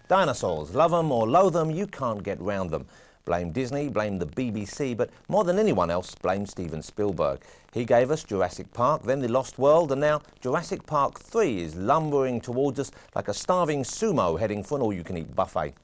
Dinosaurs, love them or loathe them, you can't get round them. Blame Disney, blame the BBC, but more than anyone else, blame Steven Spielberg. He gave us Jurassic Park, then The Lost World, and now Jurassic Park 3 is lumbering towards us like a starving sumo heading for an all-you-can-eat buffet.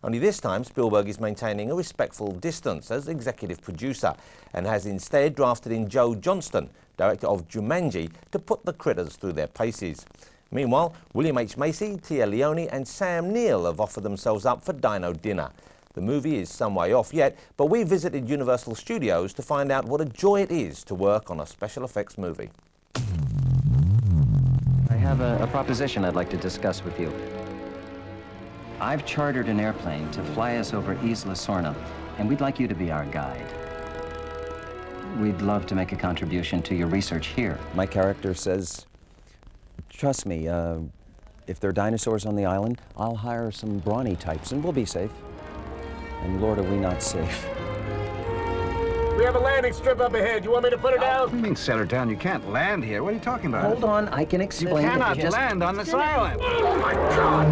Only this time, Spielberg is maintaining a respectful distance as executive producer and has instead drafted in Joe Johnston, director of Jumanji, to put the critters through their paces. Meanwhile, William H. Macy, Tia Leoni and Sam Neill have offered themselves up for Dino Dinner. The movie is some way off yet, but we visited Universal Studios to find out what a joy it is to work on a special effects movie. I have a proposition I'd like to discuss with you. I've chartered an airplane to fly us over Isla Sorna, and we'd like you to be our guide. We'd love to make a contribution to your research here. My character says, trust me, if there are dinosaurs on the island, I'll hire some brawny types and we'll be safe. And Lord, are we not safe. We have a landing strip up ahead. You want me to put it down? What do you mean, settle down? You can't land here. What are you talking about? Hold on, I can explain. You cannot land on this island. Oh, my God!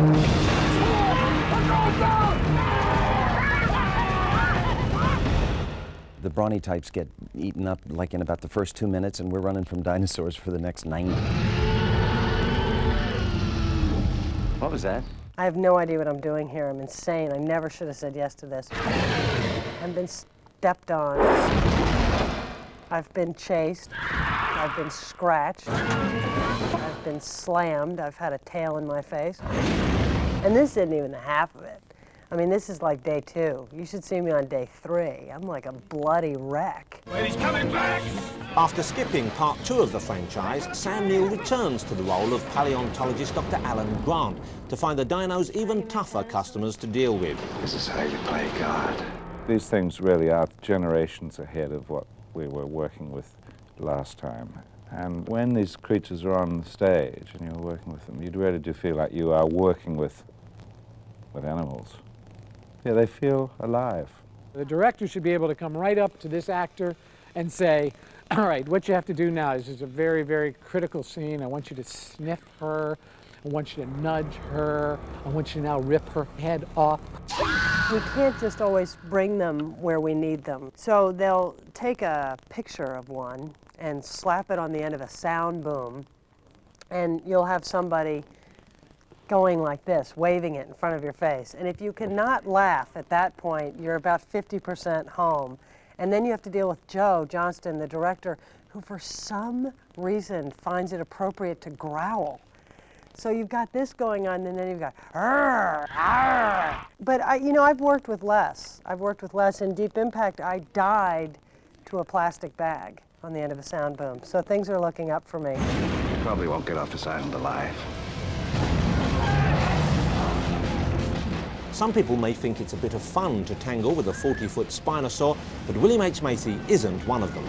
The brawny types get eaten up like in about the first 2 minutes, and we're running from dinosaurs for the next 90. What was that? I have no idea what I'm doing here. I'm insane. I never should have said yes to this. I've been stepped on. I've been chased. I've been scratched. I've been slammed. I've had a tail in my face. And this isn't even the half of it. I mean, this is like day 2. You should see me on day 3. I'm like a bloody wreck. Wait, he's coming back! After skipping part 2 of the franchise, Sam Neill returns to the role of paleontologist Dr. Alan Grant to find the dinos even tougher customers to deal with. This is how you play God. These things really are generations ahead of what we were working with last time. And when these creatures are on the stage and you're working with them, you really do feel like you are working with animals. Yeah, they feel alive. The director should be able to come right up to this actor and say, all right, what you have to do now is a very, very critical scene. I want you to sniff her. I want you to nudge her. I want you to now rip her head off. We can't just always bring them where we need them. So they'll take a picture of one and slap it on the end of a sound boom, and you'll have somebody going like this, waving it in front of your face. And if you cannot laugh at that point, you're about 50% home. And then you have to deal with Joe Johnston, the director, who for some reason finds it appropriate to growl. So you've got this going on, and then you've got, arr, arr. But I've worked with Les. I've worked with Les in Deep Impact. I died to a plastic bag on the end of a sound boom. So things are looking up for me. You probably won't get off this island alive. Some people may think it's a bit of fun to tangle with a 40-foot Spinosaur, but William H. Macy isn't one of them.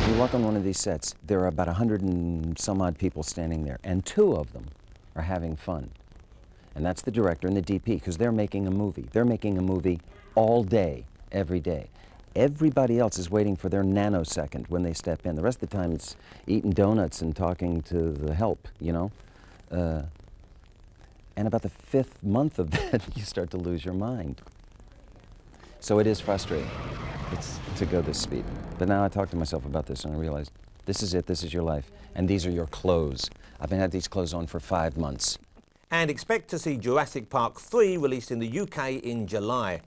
You walk on one of these sets, there are about 100 and some odd people standing there, and 2 of them are having fun. And that's the director and the DP, because they're making a movie. They're making a movie all day, every day. Everybody else is waiting for their nanosecond when they step in. The rest of the time it's eating donuts and talking to the help, you know? And about the 5th month of that, you start to lose your mind. So it is frustrating. It's to go this speed. But now I talk to myself about this and I realize this is it, this is your life, and these are your clothes. I've been had these clothes on for 5 months. And expect to see Jurassic Park 3 released in the UK in July.